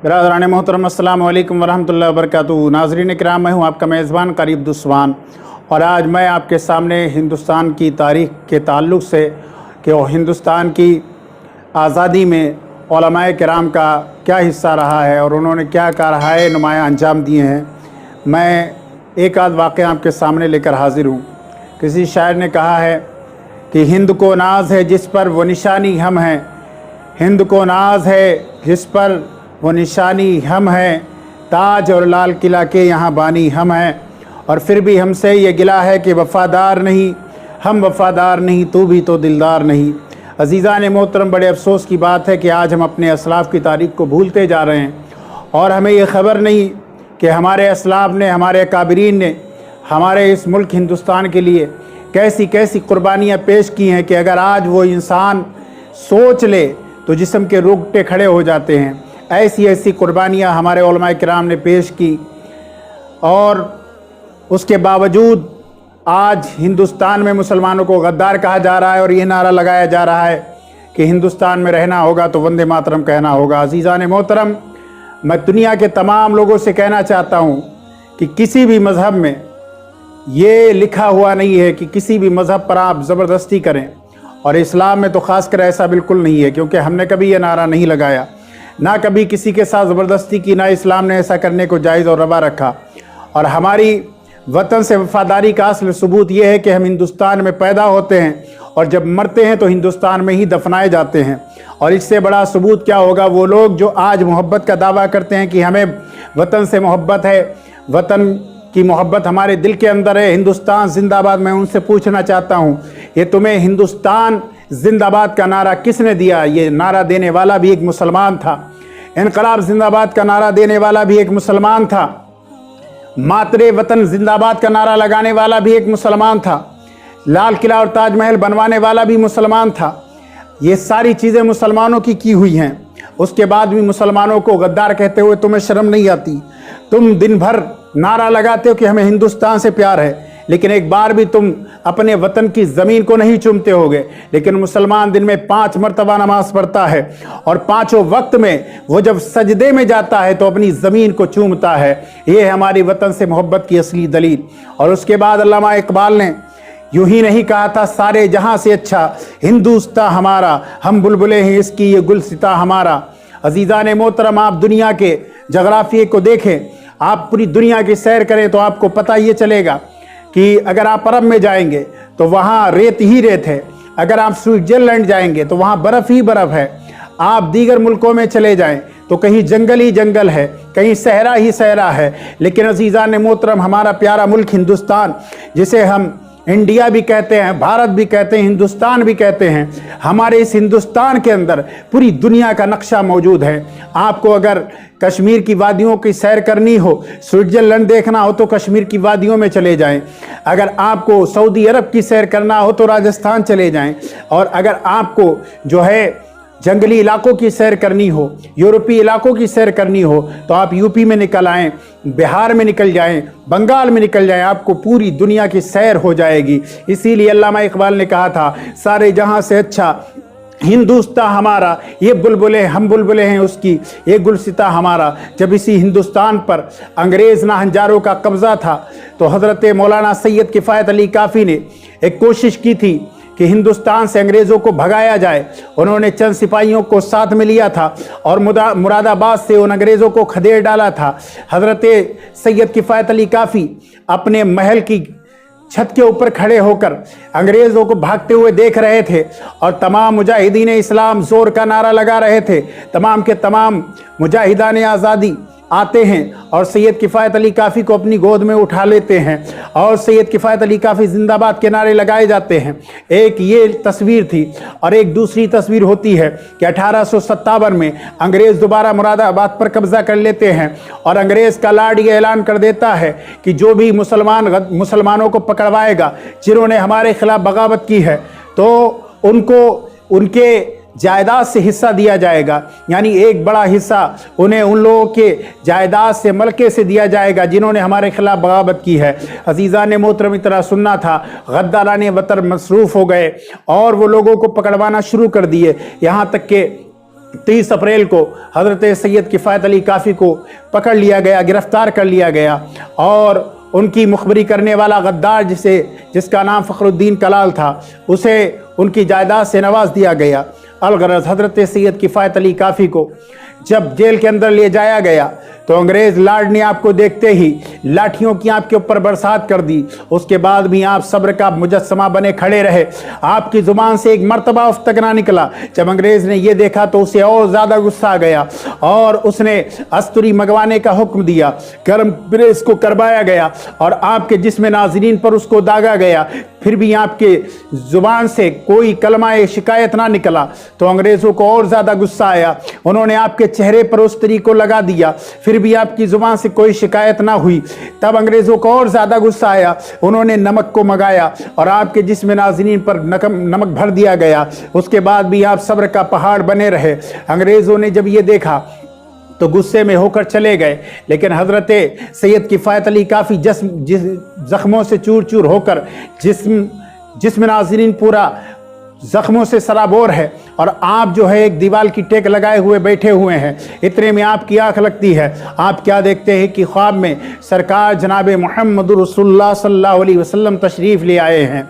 बिरादरान मोहतरम अस्सलाम वालेकुम वरहमतुल्लाहि वबरकातुहू। नाज़रीन किराम, मैं हूँ आपका मेज़बान क़रीब अब्दुस्सवान और आज मैं आपके सामने हिंदुस्तान की तारीख़ के ताल्लुक़ से कि हिंदुस्तान की आज़ादी में उलमाए किराम का क्या हिस्सा रहा है और उन्होंने क्या कारहाए नुमाया अंजाम दिए हैं, मैं एक आध वाक़या आपके सामने लेकर हाज़िर हूँ। किसी शायर ने कहा है कि हिंद को नाज़ है जिस पर वो निशानी हम हैं, हिंद को नाज़ है जिस पर वो निशानी हम हैं, ताज और लाल किला के यहाँ बानी हम हैं, और फिर भी हमसे ये गिला है कि वफ़ादार नहीं, हम वफ़ादार नहीं, तू भी तो दिलदार नहीं। अज़ीज़ान मोहतरम, बड़े अफसोस की बात है कि आज हम अपने असलाफ़ की तारीख़ को भूलते जा रहे हैं और हमें ये ख़बर नहीं कि हमारे असलाफ़ ने, हमारे काबिरीन ने हमारे इस मुल्क हिंदुस्तान के लिए कैसी कैसी कुर्बानियाँ पेश की हैं कि अगर आज वो इंसान सोच ले तो जिस्म के रोंगटे खड़े हो जाते हैं। ऐसी ऐसी कुर्बानियाँ हमारे उलमाए किराम ने पेश की और उसके बावजूद आज हिंदुस्तान में मुसलमानों को गद्दार कहा जा रहा है और ये नारा लगाया जा रहा है कि हिंदुस्तान में रहना होगा तो वंदे मातरम कहना होगा। अज़ीज़ान मोहतरम, मैं दुनिया के तमाम लोगों से कहना चाहता हूँ कि किसी भी मज़हब में ये लिखा हुआ नहीं है कि किसी भी मज़हब पर आप ज़बरदस्ती करें, और इस्लाम में तो ख़ासकर ऐसा बिल्कुल नहीं है, क्योंकि हमने कभी ये नारा नहीं लगाया, ना कभी किसी के साथ ज़बरदस्ती की, ना इस्लाम ने ऐसा करने को जायज़ और रवा रखा। और हमारी वतन से वफ़ादारी का असल सबूत ये है कि हम हिंदुस्तान में पैदा होते हैं और जब मरते हैं तो हिंदुस्तान में ही दफनाए जाते हैं। और इससे बड़ा सबूत क्या होगा? वो लोग जो आज मोहब्बत का दावा करते हैं कि हमें वतन से मोहब्बत है, वतन की मोहब्बत हमारे दिल के अंदर है, हिंदुस्तान जिंदाबाद। मैं उनसे पूछना चाहता हूँ, ये तुम्हें हिंदुस्तान जिंदाबाद का नारा किसने दिया? ये नारा देने वाला भी एक मुसलमान था। इनकलाब जिंदाबाद का नारा देने वाला भी एक मुसलमान था। मातरे वतन जिंदाबाद का नारा लगाने वाला भी एक मुसलमान था। लाल किला और ताजमहल बनवाने वाला भी मुसलमान था। ये सारी चीज़ें मुसलमानों की हुई हैं। उसके बाद भी मुसलमानों को गद्दार कहते हुए तुम्हें शर्म नहीं आती? तुम दिन भर नारा लगाते हो कि हमें हिंदुस्तान से प्यार है, लेकिन एक बार भी तुम अपने वतन की ज़मीन को नहीं चूमते होगे। लेकिन मुसलमान दिन में 5 मरतबा नमाज पढ़ता है और पाँचों वक्त में वो जब सजदे में जाता है तो अपनी ज़मीन को चूमता है। ये हमारी वतन से मोहब्बत की असली दलील। और उसके बाद अल्लामा इकबाल ने यूं ही नहीं कहा था, सारे जहां से अच्छा हिंदुस्तान हमारा, हम बुलबुलें हैं इसकी ये गुलसिता हमारा। अजीज़ान मोहतरम, आप दुनिया के जगराफिए को देखें, आप पूरी दुनिया की सैर करें तो आपको पता ये चलेगा कि अगर आप अरब में जाएंगे तो वहाँ रेत ही रेत है, अगर आप स्विट्ज़रलैंड जाएंगे तो वहाँ बर्फ़ ही बर्फ़ है, आप दीगर मुल्कों में चले जाएं तो कहीं जंगल ही जंगल है, कहीं सहरा ही सहरा है। लेकिन अज़ीज़ान मोहतरम, हमारा प्यारा मुल्क हिंदुस्तान, जिसे हम इंडिया भी कहते हैं, भारत भी कहते हैं, हिंदुस्तान भी कहते हैं, हमारे इस हिंदुस्तान के अंदर पूरी दुनिया का नक्शा मौजूद है। आपको अगर कश्मीर की वादियों की सैर करनी हो, स्विट्ज़रलैंड देखना हो तो कश्मीर की वादियों में चले जाएं। अगर आपको सऊदी अरब की सैर करना हो तो राजस्थान चले जाएं। और अगर आपको जो है जंगली इलाकों की सैर करनी हो, यूरोपीय इलाकों की सैर करनी हो तो आप यूपी में निकल आएँ, बिहार में निकल जाएं, बंगाल में निकल जाएं, आपको पूरी दुनिया की सैर हो जाएगी। इसीलिए अल्लामा इकबाल ने कहा था, सारे जहां से अच्छा हिंदुस्तान हमारा, ये बुलबुलें हम बुलबुलें हैं उसकी, ये गुलसिता हमारा। जब इसी हिंदुस्तान पर अंग्रेज़ नाहंजारों का कब्ज़ा था तो हज़रत मौलाना सैयद किफ़ायत अली काफ़ी ने एक कोशिश की थी कि हिंदुस्तान से अंग्रेज़ों को भगाया जाए। उन्होंने चंद सिपाहियों को साथ में लिया था और मुरादाबाद से उन अंग्रेज़ों को खदेड़ डाला था। हज़रत सैयद किफ़ायत अली काफ़ी अपने महल की छत के ऊपर खड़े होकर अंग्रेज़ों को भागते हुए देख रहे थे और तमाम मुजाहिदीन इस्लाम ज़ोर का नारा लगा रहे थे। तमाम के तमाम मुजाहिदान आज़ादी आते हैं और सैयद किफ़ायत अली काफ़ी को अपनी गोद में उठा लेते हैं और सैयद किफ़ायत अली काफ़ी जिंदाबाद के नारे लगाए जाते हैं। एक ये तस्वीर थी और एक दूसरी तस्वीर होती है कि 1857 में अंग्रेज़ दोबारा मुरादाबाद पर कब्ज़ा कर लेते हैं और अंग्रेज़ का लार्ड ये ऐलान कर देता है कि जो भी मुसलमानों को पकड़वाएगा जिन्होंने हमारे खिलाफ बगावत की है तो उनको उनके जायदाद से हिस्सा दिया जाएगा। यानी एक बड़ा हिस्सा उन्हें उन लोगों के जायदाद से, मलके से दिया जाएगा जिन्होंने हमारे खिलाफ बगावत की है। अजीज़ान मोहतरम, इतना सुनना था, गद्दाराने वतन मसरूफ़ हो गए और वो लोगों को पकड़वाना शुरू कर दिए। यहाँ तक कि 30 अप्रैल को हज़रत सैयद किफ़ायत अली काफ़ी को पकड़ लिया गया, गिरफ़्तार कर लिया गया और उनकी मुखबरी करने वाला गद्दार जिसका नाम फ़खरुद्दीन कलाल था, उसे उनकी जायदाद से नवाज दिया गया। अलगरज़ हज़रत सैयद किफ़ायत अली काफ़ी को जब जेल के अंदर ले जाया गया तो अंग्रेज़ लार्ड ने आपको देखते ही लाठियों की आपके ऊपर बरसात कर दी। उसके बाद भी आप सब्र का मुजस्समा बने खड़े रहे। आपकी ज़ुबान से एक मर्तबा उफ तक ना निकला। जब अंग्रेज़ ने यह देखा तो उसे और ज़्यादा गुस्सा आ गया और उसने अस्तुरी मंगवाने का हुक्म दिया। गर्म ब्रेस को करवाया गया और आपके जिस्म नाज़रीन पर उसको दागा गया। फिर भी आपके ज़ुबान से कोई कलमा शिकायत ना निकला तो अंग्रेज़ों को और ज़्यादा गुस्सा आया। उन्होंने आपके चेहरे पर उस तरी को लगा दिया, फिर भी आपकी ज़ुबान से कोई शिकायत ना हुई। तब अंग्रेज़ों को और ज़्यादा गुस्सा आया। उन्होंने नमक को मंगाया और आपके जिस्म नाज़रीन पर नमक भर दिया गया। उसके बाद भी आप सब्र का पहाड़ बने रहे। अंग्रेज़ों ने जब ये देखा तो गुस्से में होकर चले गए, लेकिन हज़रत सैयद किफ़ायत अली काफ़ी ज़ख्मों से चूर चूर होकर जिस्म नाज़रीन पूरा ज़ख्मों से सराबोर है और आप जो है एक दीवार की टेक लगाए हुए बैठे हुए हैं। इतने में आपकी आँख लगती है। आप क्या देखते हैं कि ख्वाब में सरकार जनाब मुहम्मद रसूलुल्लाह सल्लल्लाहु अलैहि वसल्लम तशरीफ़ ले आए हैं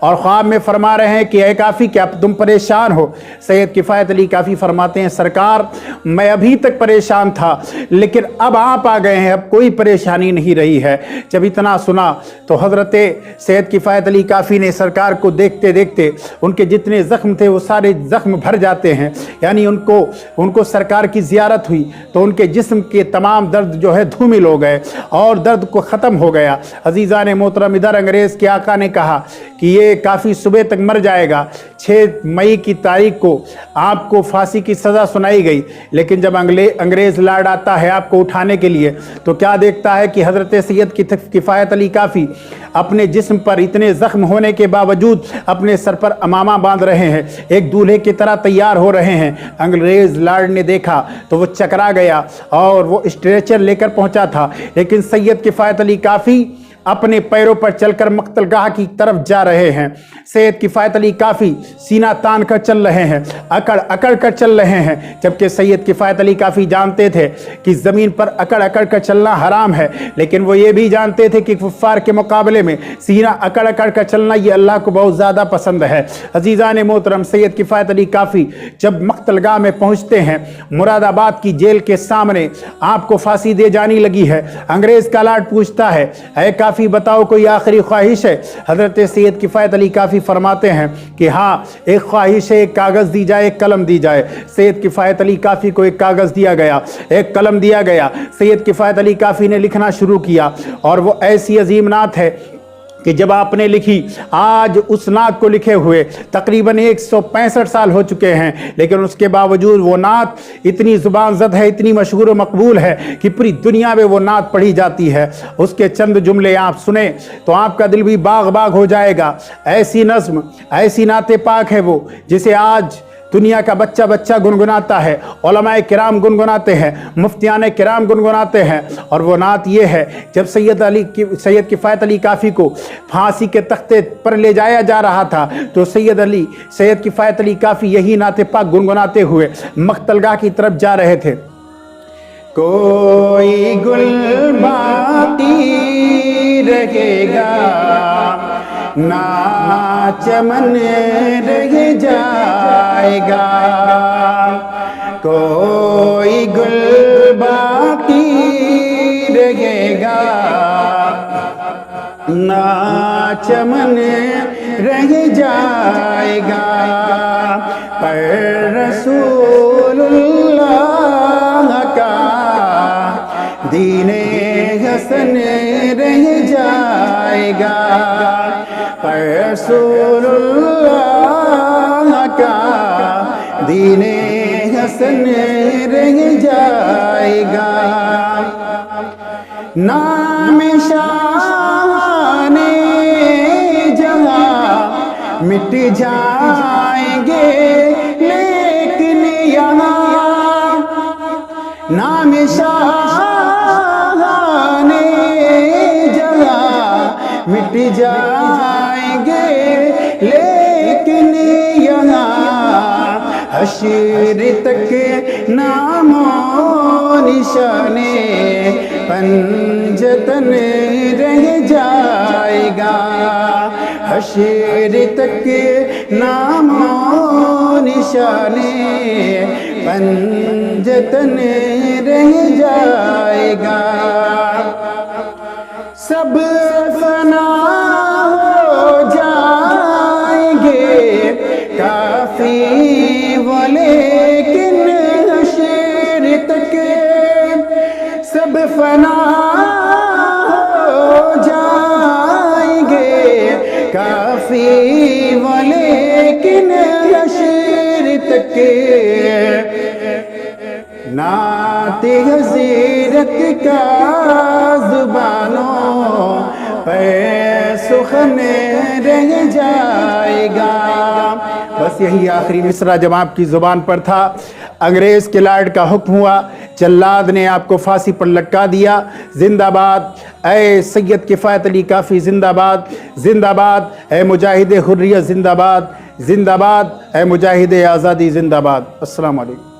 और ख्वाब में फरमा रहे हैं कि ऐ काफ़ी क्या तुम परेशान हो। सैयद किफ़ायत अली काफ़ी फरमाते हैं, सरकार मैं अभी तक परेशान था लेकिन अब आप आ गए हैं, अब कोई परेशानी नहीं रही है। जब इतना सुना तो हज़रत सैयद किफ़ायत अली काफ़ी ने सरकार को देखते देखते उनके जितने ज़ख्म थे वो सारे ज़ख्म भर जाते हैं। यानी उनको सरकार की ज़ियारत हुई तो उनके जिस्म के तमाम दर्द जो है धूमिल हो गए और दर्द को ख़त्म हो गया। अज़ीज़ान मोहतरम, इधर अंग्रेज़ के आका ने कहा कि ये काफ़ी सुबह तक मर जाएगा। 6 मई की तारीख को आपको फांसी की सज़ा सुनाई गई, लेकिन जब अंग्रेज़ लार्ड आता है आपको उठाने के लिए तो क्या देखता है कि हज़रत सैयद किफ़ायत अली काफ़ी अपने जिस्म पर इतने ज़ख्म होने के बावजूद अपने सर पर अमामा बांध रहे हैं, एक दूल्हे की तरह तैयार हो रहे हैं। अंग्रेज़ लार्ड ने देखा तो वो चकरा गया और वो स्ट्रेचर लेकर पहुंचा था, लेकिन सैयद किफ़ायत अली काफ़ी अपने पैरों पर चलकर मक्तलगाह की तरफ जा रहे हैं। सैयद किफ़ायत अली काफ़ी सीना तान कर चल रहे हैं, अकड़ अकड़ कर चल रहे हैं, जबकि सैयद किफ़ायत अली काफ़ी जानते थे कि ज़मीन पर अकड़ अकड़ कर चलना हराम है, लेकिन वो ये भी जानते थे कि कुफ़ार के मुकाबले में सीना अकड़ अकड़ कर चलना ये अल्लाह को बहुत ज़्यादा पसंद है। अज़ीज़ान मोहतरम, सैयद किफ़ायत अली काफ़ी जब मक्तलगाह में पहुँचते हैं, मुरादाबाद की जेल के सामने आपको फांसी दे जानी लगी है। अंग्रेज़ का लार्ड पूछता है, ऐ काफ़ी बताओ कोई आखिरी ख्वाहिश है? हज़रत सैयद किफ़ायत अली काफ़ी फरमाते हैं कि हाँ, एक ख्वाहिश है, एक कागज़ दी जाए, एक कलम दी जाए। सैयद किफ़ायत अली काफ़ी को एक कागज़ दिया गया, एक कलम दिया गया। सैयद किफ़ायत अली काफ़ी ने लिखना शुरू किया और वो ऐसी अजीम नात है कि जब आपने लिखी, आज उस नात को लिखे हुए तकरीबन 165 साल हो चुके हैं, लेकिन उसके बावजूद वो नात इतनी ज़ुबान ज़द है, इतनी मशहूर और मकबूल है कि पूरी दुनिया में वो नात पढ़ी जाती है। उसके चंद जुमले आप सुने तो आपका दिल भी बाग बाग हो जाएगा। ऐसी नज़्म, ऐसी नाते पाक है वो जिसे आज दुनिया का बच्चा बच्चा गुनगुनाता है, उलमाए किराम गुनगुनाते हैं, मुफ्तियान किराम गुनगुनाते हैं। और वो नात ये है, जब सैयद किफ़ायत अली काफ़ी को फांसी के तख्ते पर ले जाया जा रहा था तो सैयद किफ़ायत अली काफ़ी यही नाते पाक गुनगुनाते हुए मक्तलगाह की तरफ जा रहे थे। कोई गुल बाकी रहेगा ना चमन रह जाएगा, कोई गुल बाकी रहेगा ना चमन रह जाएगा, पर रसूलुल्लाह का दीने हसन रह जाएगा, पर रसूलुल्लाह का दीने हसन रह जाएगा। नाम शाने जहाँ मिट जाएंगे, लेकिन यहाँ नाम शाने जहाँ मिट जाएंगे, लेकिन यहाँ حشر تک نام و نشانے پنجتن رہ جائے گا، حشر تک نام و نشانے پنجتن رہ جائے گا، سب فنا ہو جائیں گے کافی وہ لیکن حشر تک، سب فنا ہو جائیں گے کافی وہ لیکن حشر تک، نعت حضرت کا زبانوں پہ سخن رہ جائے گا۔ بس یہی آخری مصرع جب آپ کی زبان پر تھا، انگریز کے لارڈ کا حکم ہوا، جلاد نے آپ کو پھانسی پر لٹکا دیا۔ زندہ باد اے سید کفایت علی کافی، زندہ باد، زندہ باد اے مجاہد حریت، زندہ باد، زندہ باد اے مجاہد آزادی، زندہ باد۔ السلام علیکم۔